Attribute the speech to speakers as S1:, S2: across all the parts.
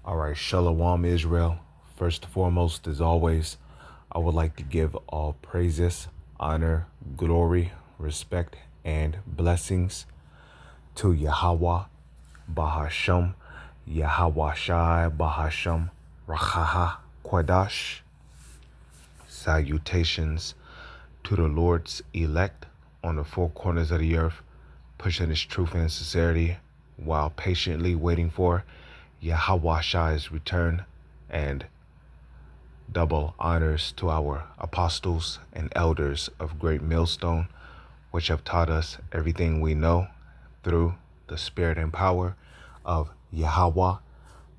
S1: All right, Shalom Israel. First and foremost, as always, I would like to give all praises, honor, glory, respect, and blessings to Yahweh, Bahasham, Yahweh Shai, Bahasham, Rachaha, Kwadash. Salutations to the Lord's elect on the four corners of the earth, pushing his truth and sincerity while patiently waiting for Yahweh Shai's return, and double honors to our apostles and elders of Great Millstone, which have taught us everything we know through the spirit and power of Yahweh,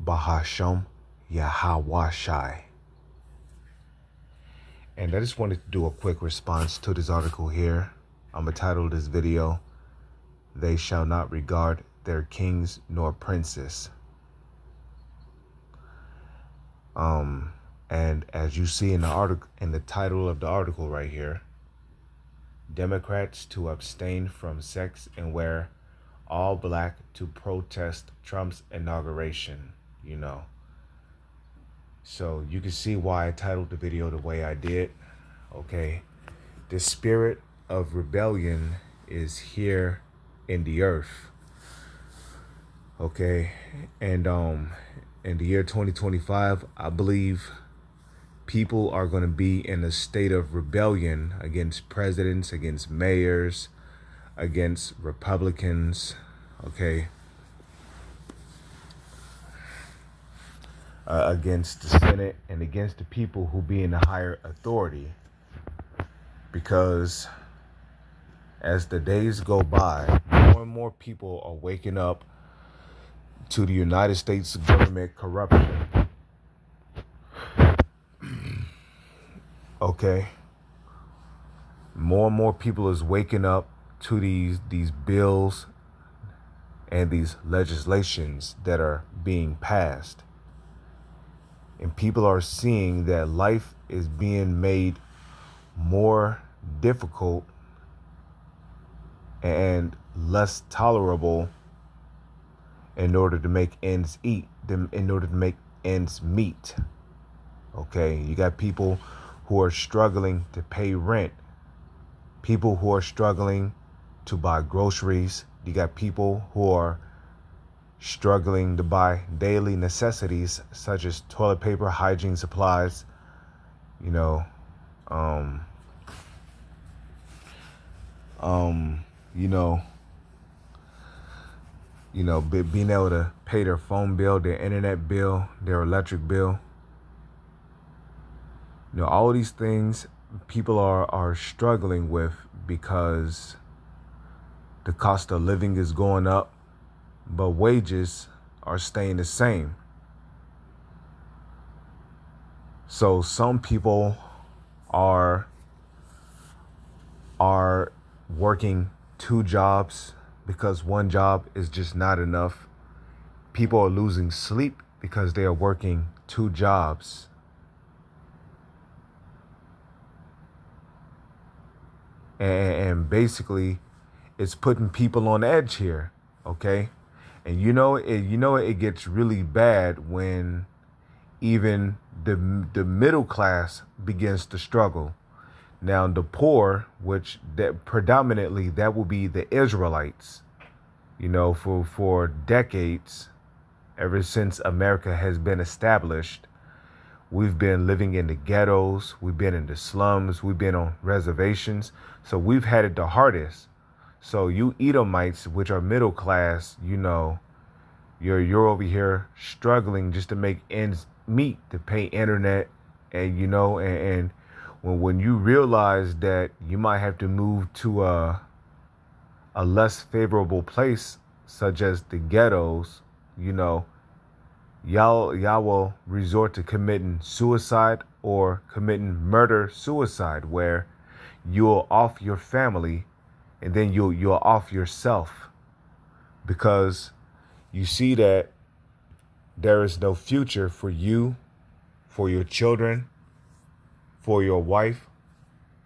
S1: Bahasham, Yahweh Shai. And I just wanted to do a quick response to this article here. I'm going to title this video, "They Shall Not Regard Their Kings Nor Princes." And as you see in the article, in the title of the article right here, Democrats to abstain from sex and wear all black to protest Trump's inauguration, So you can see why I titled the video the way I did. Okay. The spirit of rebellion is here in the earth. Okay. And in the year 2025, I believe people are going to be in a state of rebellion against presidents, against mayors, against Republicans, okay, against the Senate, and against the people who be in the higher authority. Because as the days go by, more and more people are waking up to the United States government corruption. Okay. More and more people is waking up to these bills and these legislations that are being passed. And people are seeing that life is being made more difficult and less tolerable in order to make ends meet. Okay, you got people who are struggling to pay rent, people who are struggling to buy groceries. You got people who are struggling to buy daily necessities such as toilet paper, hygiene supplies, being able to pay their phone bill, their internet bill, their electric bill. All these things people are struggling with because the cost of living is going up, but wages are staying the same. So some people are working two jobs because one job is just not enough. People are losing sleep because they are working two jobs. And basically, it's putting people on edge here, okay? And it gets really bad when even the middle class begins to struggle. Now, the poor, which that predominantly that will be the Israelites, for decades, ever since America has been established, we've been living in the ghettos, we've been in the slums, we've been on reservations. So we've had it the hardest. So you Edomites, which are middle class, you're over here struggling just to make ends meet, to pay internet, and and when you realize that you might have to move to a less favorable place, such as the ghettos, y'all will resort to committing suicide or committing murder-suicide, where you'll off your family and then you'll off yourself, because you see that there is no future for you, for your children, for your wife,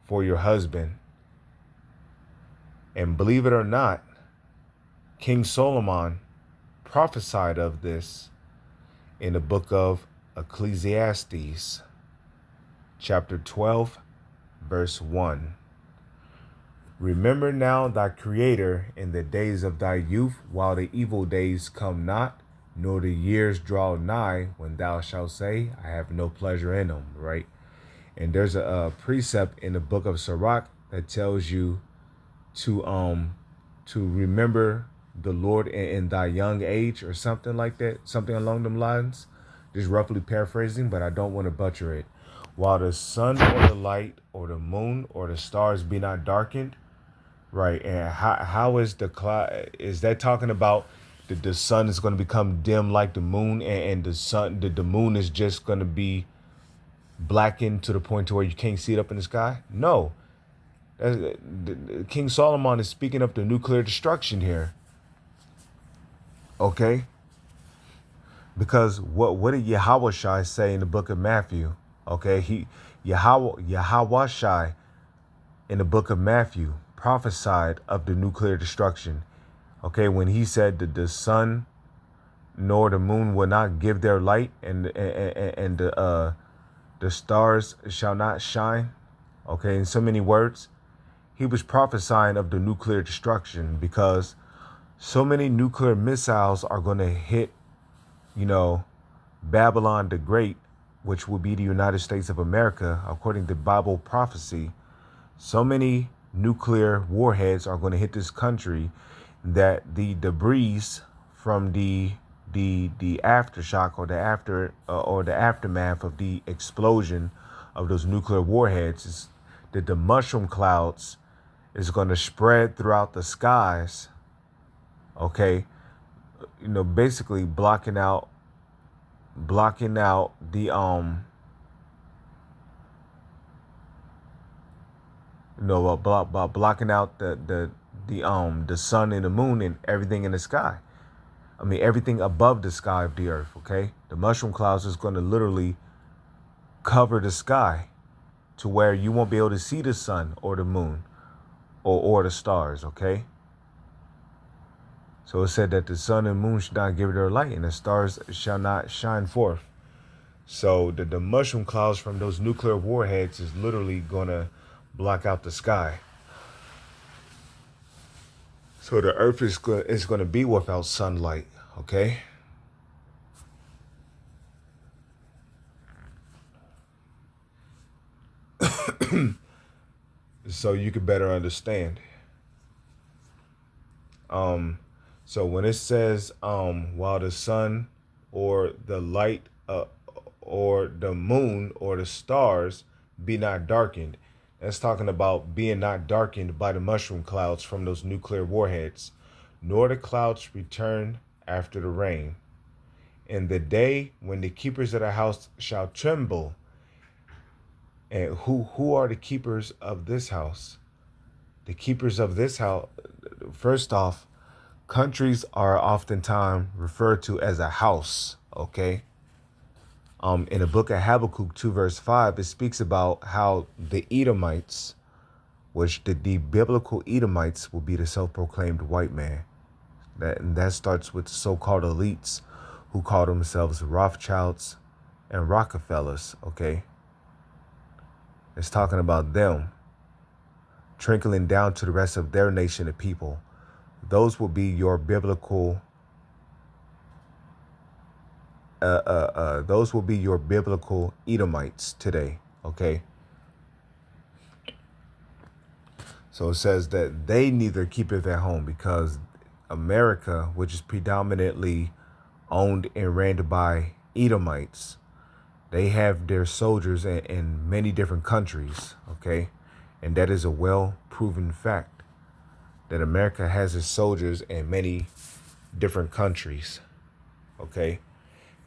S1: for your husband. And believe it or not, King Solomon prophesied of this in the book of Ecclesiastes, chapter 12, verse 1. Remember now thy Creator in the days of thy youth, while the evil days come not, nor the years draw nigh, when thou shalt say, I have no pleasure in them, right? And there's a precept in the book of Sirach that tells you to remember the Lord in thy young age, or something like that, something along them lines. Just roughly paraphrasing, but I don't want to butcher it. While the sun or the light or the moon or the stars be not darkened, right? And how is the cloud? Is that talking about the sun is going to become dim like the moon, and the moon is just going to be blackened to the point to where you can't see it up in the sky? No. King Solomon is speaking of the nuclear destruction here. Okay? Because what did Yahushua say in the book of Matthew? Okay, Yahushua in the book of Matthew prophesied of the nuclear destruction. Okay, when he said that the sun nor the moon will not give their light, and the stars shall not shine. Okay, in so many words, he was prophesying of the nuclear destruction, because so many nuclear missiles are going to hit, Babylon the Great, which will be the United States of America, according to Bible prophecy. So many nuclear warheads are going to hit this country that the debris from the aftershock, or the aftermath of the explosion of those nuclear warheads, is that the mushroom clouds is going to spread throughout the skies. Okay, basically blocking out the blocking out the sun and the moon and everything in the sky. I mean, everything above the sky of the earth. Okay, the mushroom clouds is going to literally cover the sky to where you won't be able to see the sun or the moon or the stars. Okay. So it said that the sun and moon should not give their light, and the stars shall not shine forth. So the mushroom clouds from those nuclear warheads is literally going to block out the sky. So the earth is going to be without sunlight, okay? So you can better understand. So when it says, while the sun or the light or the moon or the stars be not darkened, that's talking about being not darkened by the mushroom clouds from those nuclear warheads, nor the clouds return after the rain. In the day when the keepers of the house shall tremble. And who are the keepers of this house? The keepers of this house, first off, countries are oftentimes referred to as a house, okay? In the book of Habakkuk 2 verse 5, it speaks about how the Edomites, which the biblical Edomites will be the self-proclaimed white man. That starts with the so-called elites who call themselves Rothschilds and Rockefellers, okay? It's talking about them trickling down to the rest of their nation of people. Those will be your biblical those will be your biblical Edomites today, okay? So it says that they neither keepeth at home, because America, which is predominantly owned and ran by Edomites, they have their soldiers in many different countries, okay? And that is a well-proven fact, that America has its soldiers in many different countries, okay?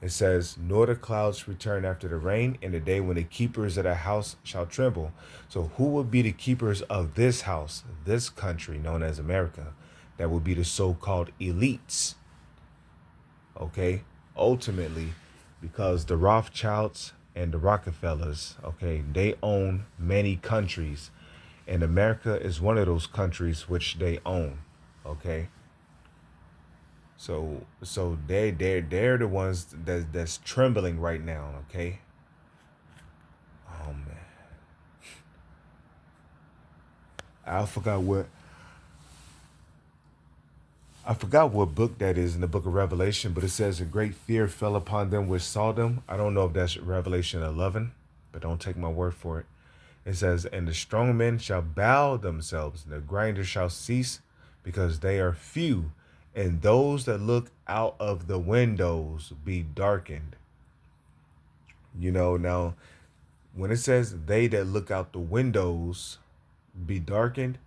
S1: It says, nor the clouds return after the rain, in the day when the keepers of the house shall tremble. So who will be the keepers of this house, this country known as America? That will be the so-called elites, okay? Ultimately, because the Rothschilds and the Rockefellers, okay, they own many countries, and America is one of those countries which they own, okay? So they're the ones that's trembling right now. Okay. Oh man, I forgot what I forgot what book that is in the book of Revelation, but it says a great fear fell upon them which saw them. I don't know if that's Revelation 11, but don't take my word for it. It says, and the strong men shall bow themselves, and the grinders shall cease, because they are few, and those that look out of the windows be darkened. Now, when it says they that look out the windows be darkened,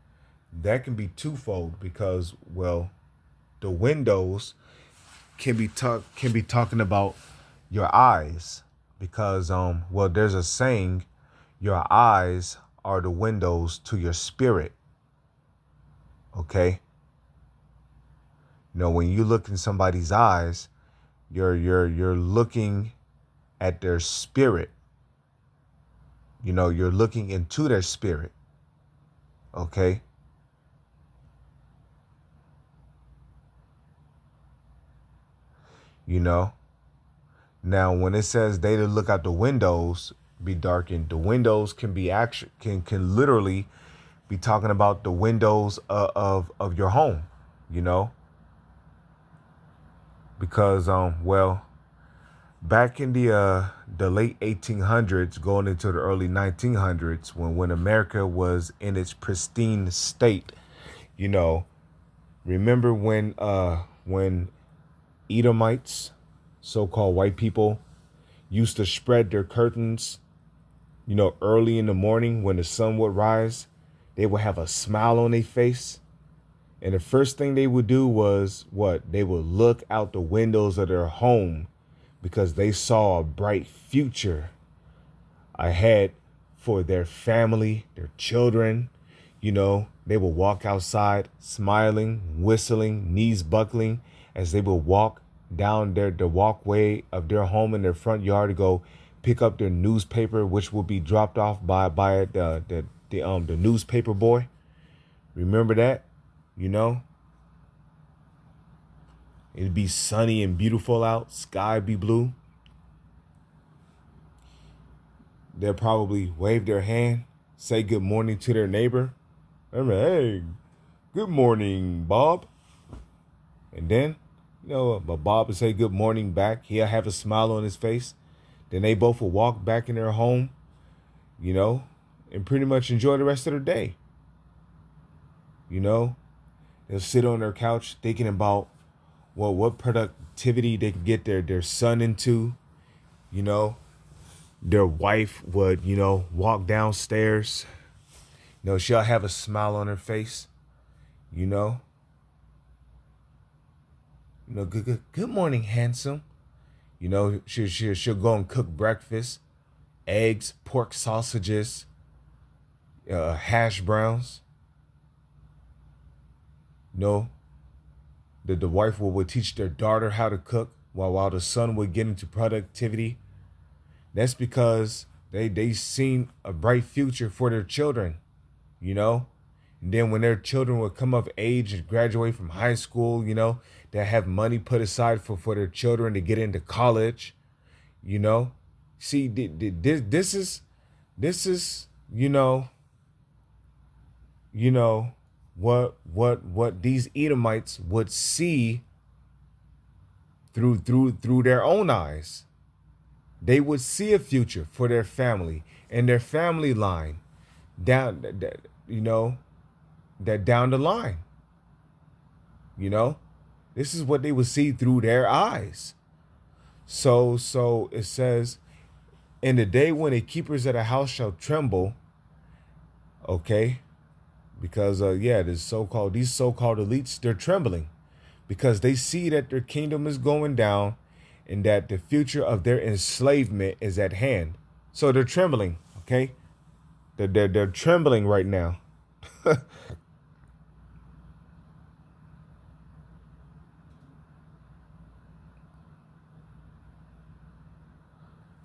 S1: that can be twofold because, well, the windows can be talking about your eyes because well, there's a saying, your eyes are the windows to your spirit. Okay? When you look in somebody's eyes, you're looking at their spirit. You're looking into their spirit. Okay? Now when it says they that look out the windows be darkened, the windows can be can literally be talking about the windows of your home, because well, back in the late 1800s going into the early 1900s, when America was in its pristine state, remember when Edomites, so-called white people, used to spread their curtains, early in the morning when the sun would rise. They would have a smile on their face. And the first thing they would do was what? They would look out the windows of their home because they saw a bright future ahead for their family, their children. They would walk outside smiling, whistling, knees buckling as they would walk down the walkway of their home in their front yard to go pick up their newspaper, which will be dropped off by the newspaper boy. Remember that? It'd be sunny and beautiful out, sky be blue. They'll probably wave their hand, say good morning to their neighbor. Hey, good morning, Bob. And then, but Bob would say good morning back. He'll have a smile on his face. Then they both will walk back in their home, and pretty much enjoy the rest of their day. They'll sit on their couch thinking about, well, what productivity they can get their son into. Their wife would, walk downstairs. She'll have a smile on her face. Good morning, handsome. She'll go and cook breakfast, eggs, pork sausages, hash browns. The wife would teach their daughter how to cook while the son would get into productivity. That's because they seen a bright future for their children, And then when their children would come of age and graduate from high school, they have money put aside for their children to get into college, See, this is what these Edomites would see through their own eyes. They would see a future for their family and their family line down, that down the line. This is what they would see through their eyes. So it says, in the day when the keepers of the house shall tremble, okay, because these so-called elites, they're trembling because they see that their kingdom is going down and that the future of their enslavement is at hand. So they're trembling, okay? They're trembling right now.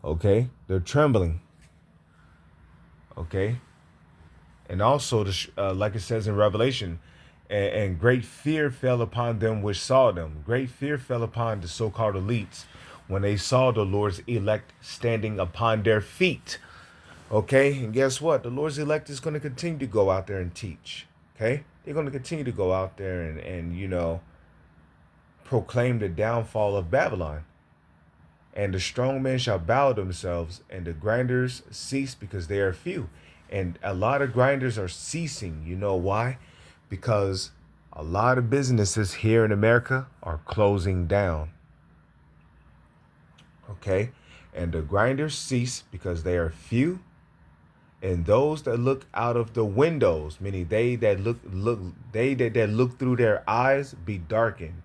S1: Okay, they're trembling. Okay, and also like it says in Revelation, And great fear fell upon them which saw them. Great fear fell upon the so-called elites when they saw the Lord's elect standing upon their feet. Okay, and guess what? The Lord's elect is going to continue to go out there and teach. Okay, they're going to continue to go out there and proclaim the downfall of Babylon. And the strong men shall bow themselves, and the grinders cease because they are few. And a lot of grinders are ceasing. You know why? Because a lot of businesses here in America are closing down. Okay? And the grinders cease because they are few. And those that look out of the windows, meaning they that look through their eyes, be darkened,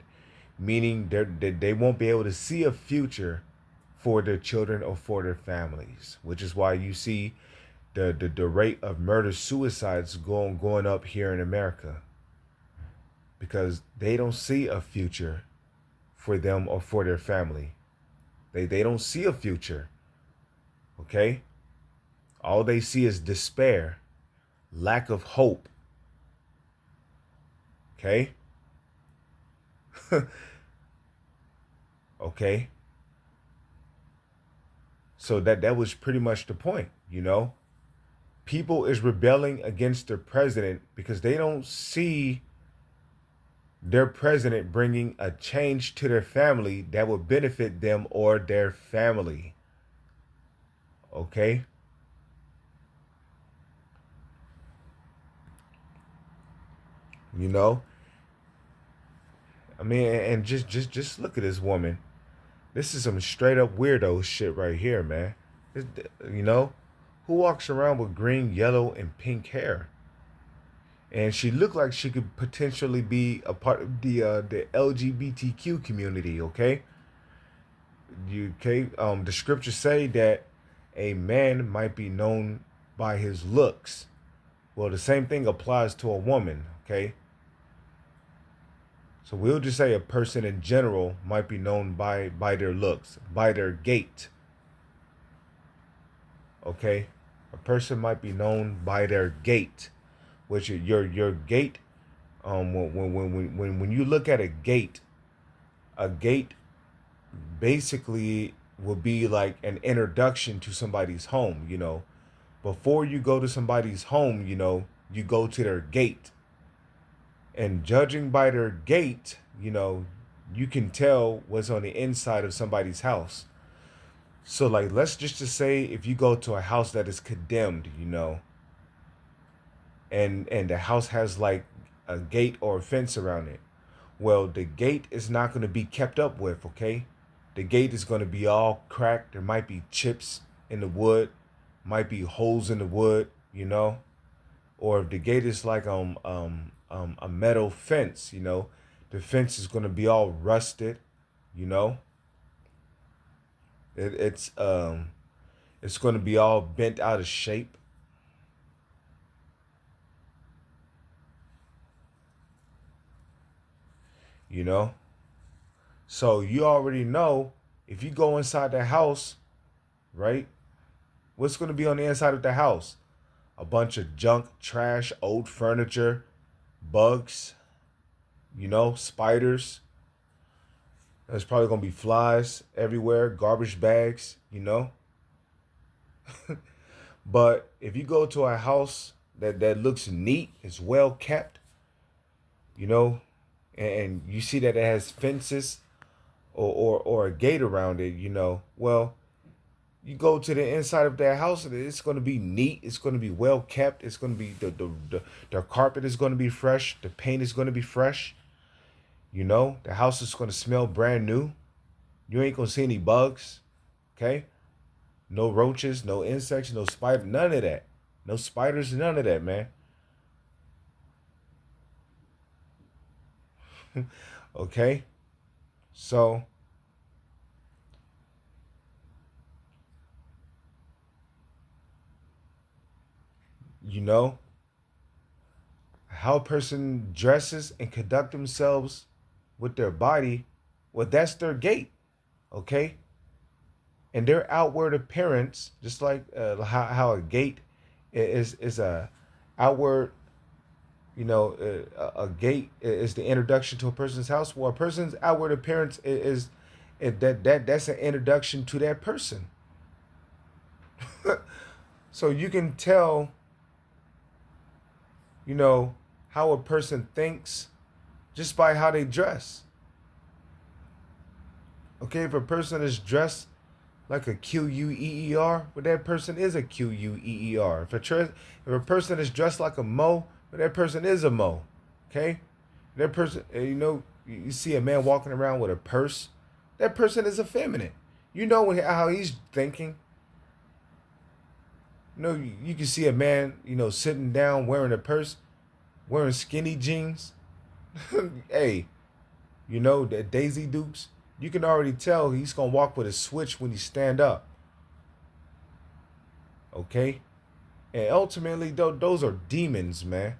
S1: meaning they won't be able to see a future for their children or for their families, which is why you see the rate of murder suicides going up here in America, because they don't see a future for them or for their family. They don't see a future. Okay? All they see is despair, lack of hope. Okay? Okay? So that was pretty much the point, People is rebelling against their president because they don't see their president bringing a change to their family that would benefit them or their family. Okay? I mean, and just look at this woman. This is some straight up weirdo shit right here, man. Who walks around with green, yellow, and pink hair? And she looked like she could potentially be a part of the LGBTQ community. Okay. The scriptures say that a man might be known by his looks. Well, the same thing applies to a woman. Okay. So we'll just say a person in general might be known by their looks, by their gait. Okay? A person might be known by their gait, which your gait. When you look at a gait basically will be like an introduction to somebody's home. Before you go to somebody's home, you go to their gate. And judging by their gait, you can tell what's on the inside of somebody's house. So, like, let's just say if you go to a house that is condemned, and the house has like a gate or a fence around it. Well, the gate is not going to be kept up with, okay? The gate is going to be all cracked. There might be chips in the wood, might be holes in the wood, Or if the gate is like a metal fence, the fence is going to be all rusted, it's going to be all bent out of shape. So you already know, if you go inside the house, right? What's going to be on the inside of the house? A bunch of junk, trash, old furniture, bugs, spiders. There's probably going to be flies everywhere, garbage bags, But if you go to a house that looks neat, is well kept, and you see that it has fences or a gate around it, well, you go to the inside of that house, it's going to be neat. It's going to be well kept. It's going to be the carpet is going to be fresh. The paint is going to be fresh. The house is going to smell brand new. You ain't going to see any bugs. Okay? No roaches, no insects, no spiders, none of that. No spiders, none of that, man. Okay? So, how a person dresses and conduct themselves with their body, well, that's their gait, okay? And their outward appearance, just like how a gait is a outward, a gate is the introduction to a person's house. Well, a person's outward appearance that's an introduction to that person. So you can tell, you know, how a person thinks just by how they dress. Okay, if a person is dressed like a Queer, well, that person is a Queer. If a person is dressed like a Mo, well, that person is a Mo. Okay, that person, you see a man walking around with a purse, that person is effeminate. You know how he's thinking. You can see a man, sitting down wearing a purse, wearing skinny jeans. Hey, that Daisy Dukes. You can already tell he's gonna walk with a switch when he stand up. Okay, and ultimately, those are demons, man.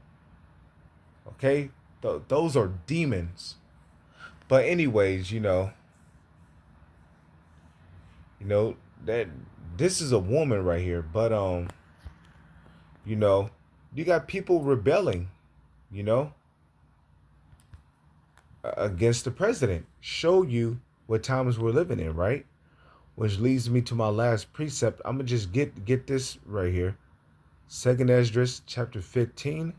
S1: Okay, those are demons. But anyways, that this is a woman right here. But you got people rebelling, you know, against the president. Show you what times we're living in, right? Which leads me to my last precept. I'm gonna just get this right here. Second Esdras chapter 15.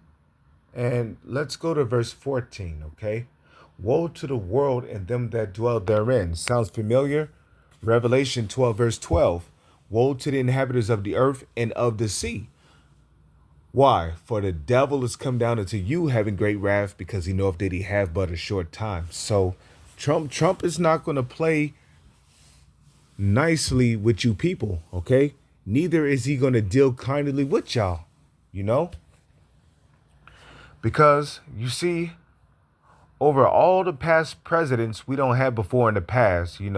S1: And let's go to verse 14, okay? Woe to the world and them that dwell therein. Sounds familiar? Revelation 12, verse 12. Woe to the inhabitants of the earth and of the sea. Why? For the devil is come down unto you, having great wrath, because he knoweth that he have but a short time. So Trump is not going to play nicely with you people, okay? Neither is he going to deal kindly with y'all, Because, you see, over all the past presidents we don't have before in the past, in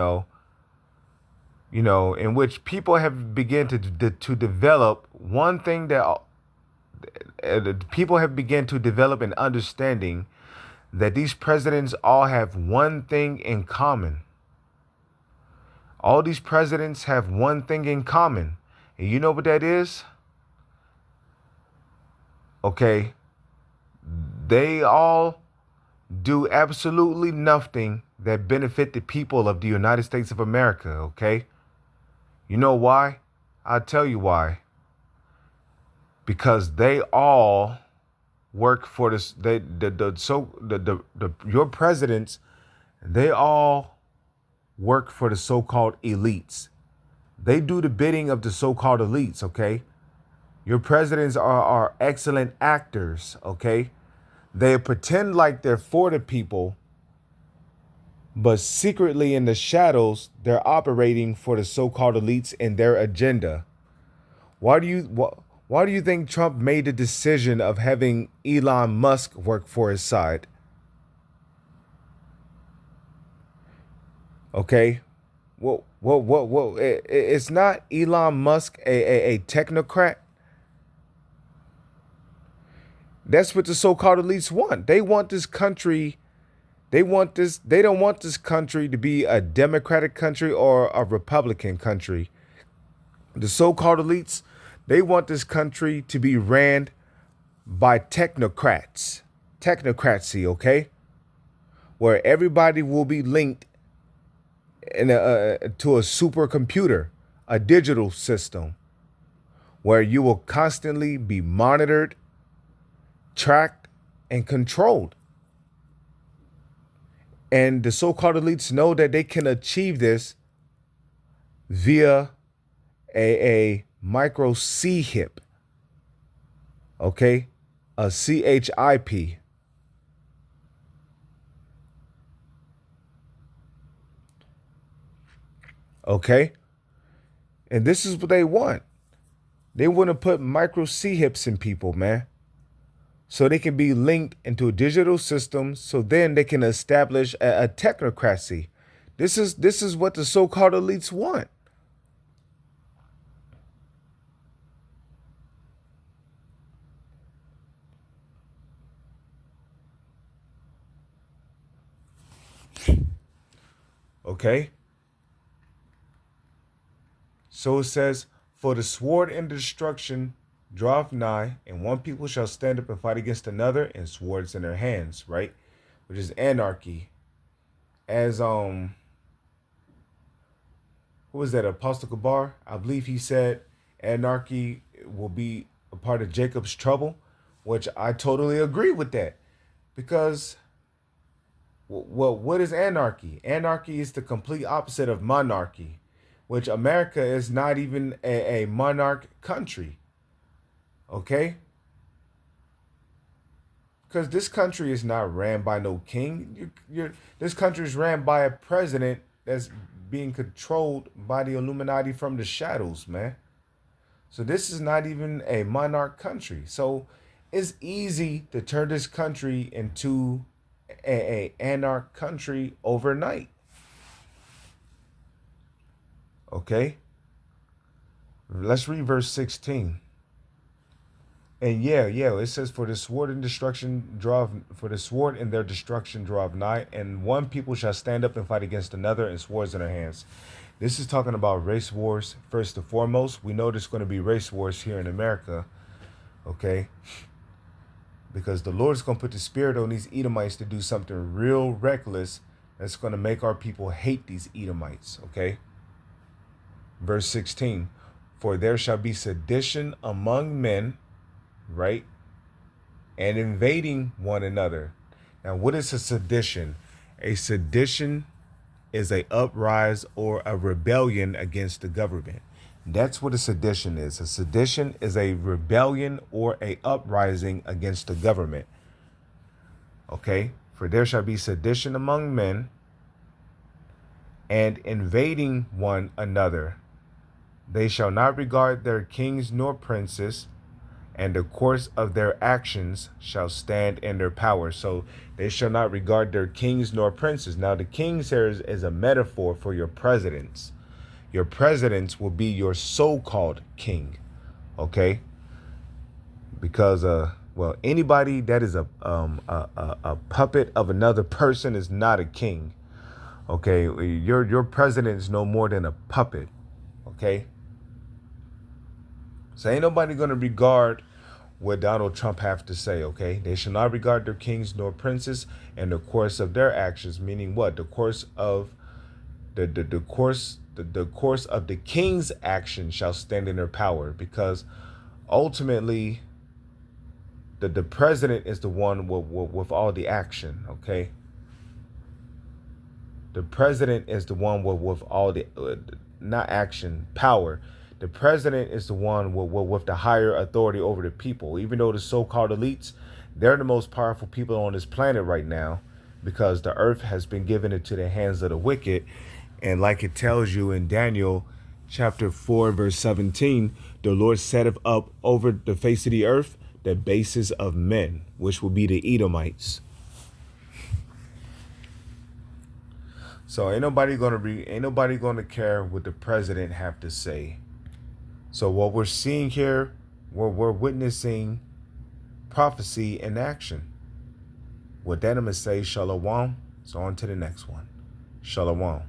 S1: which people have begun to develop one thing that people have begun to develop an understanding that these presidents all have one thing in common. All these presidents have one thing in common. And you know what that is? Okay. They all do absolutely nothing that benefit the people of the United States of America, okay? You know why? I'll tell you why. Because they all work for this. Your presidents, they all work for the so-called elites. They do the bidding of the so-called elites, okay? Your presidents are excellent actors, okay? They pretend like they're for the people, but secretly in the shadows, they're operating for the so-called elites and their agenda. Why do you think Trump made the decision of having Elon Musk work for his side? Okay. Well, it's not Elon Musk a technocrat. That's what the so-called elites want. They want this country. They don't want this country to be a Democratic country or a Republican country. The so-called elites, they want this country to be ran by technocrats. Technocracy, okay? Where everybody will be linked to a supercomputer, a digital system, where you will constantly be monitored, tracked, and controlled. And the so-called elites know that they can achieve this via a micro CHIP, okay? A CHIP. Okay? And this is what they want. They want to put micro CHIPs in people, man. So they can be linked into a digital system, so then they can establish a technocracy. This is what the so-called elites want. Okay? So it says, for the sword and destruction draweth nigh, and one people shall stand up and fight against another, and swords in their hands, right? Which is anarchy. As who was that? Apostle Kabar, I believe he said anarchy will be a part of Jacob's trouble, which I totally agree with that. Because, well, what is anarchy? Anarchy is the complete opposite of monarchy, which America is not even a monarch country. Okay? Because this country is not ran by no king. This country is ran by a president that's being controlled by the Illuminati from the shadows, man. So this is not even a monarch country. So it's easy to turn this country into a anarch country overnight. Okay? Let's read verse 16. And yeah, it says, for the sword and destruction for the sword and their destruction draweth nigh, and one people shall stand up and fight against another, and swords in their hands. This is talking about race wars first and foremost. We know there's going to be race wars here in America, okay? Because the Lord's going to put the spirit on these Edomites to do something real reckless that's going to make our people hate these Edomites, okay? Verse 16, for there shall be sedition among men, right? And invading one another. Now, what is a sedition? A sedition is a uprise or a rebellion against the government. That's what a sedition is. A sedition is a rebellion or a uprising against the government. Okay? For there shall be sedition among men and invading one another. They shall not regard their kings nor princes, and the course of their actions shall stand in their power. So they shall not regard their kings nor princes. Now, the kings here is a metaphor for your presidents. Your presidents will be your so-called king, okay? Because, well, anybody that is a puppet of another person is not a king, okay? Your president is no more than a puppet, okay? So ain't nobody going to regard what Donald Trump have to say, okay? They shall not regard their kings nor princes, and the course of their actions, meaning what? The course of the course of the king's action shall stand in their power, because ultimately the president is the one with all the action, okay? The president is the one with all the not action, power. The president is the one with the higher authority over the people. Even though the so-called elites, they're the most powerful people on this planet right now, because the earth has been given into the hands of the wicked. And like it tells you in Daniel chapter 4, verse 17, the Lord setteth up over the face of the earth the bases of men, which will be the Edomites. So ain't nobody gonna care what the president have to say. So what we're seeing here, we're witnessing prophecy in action. With that, I'm going to say shalom. So on to the next one. Shalom.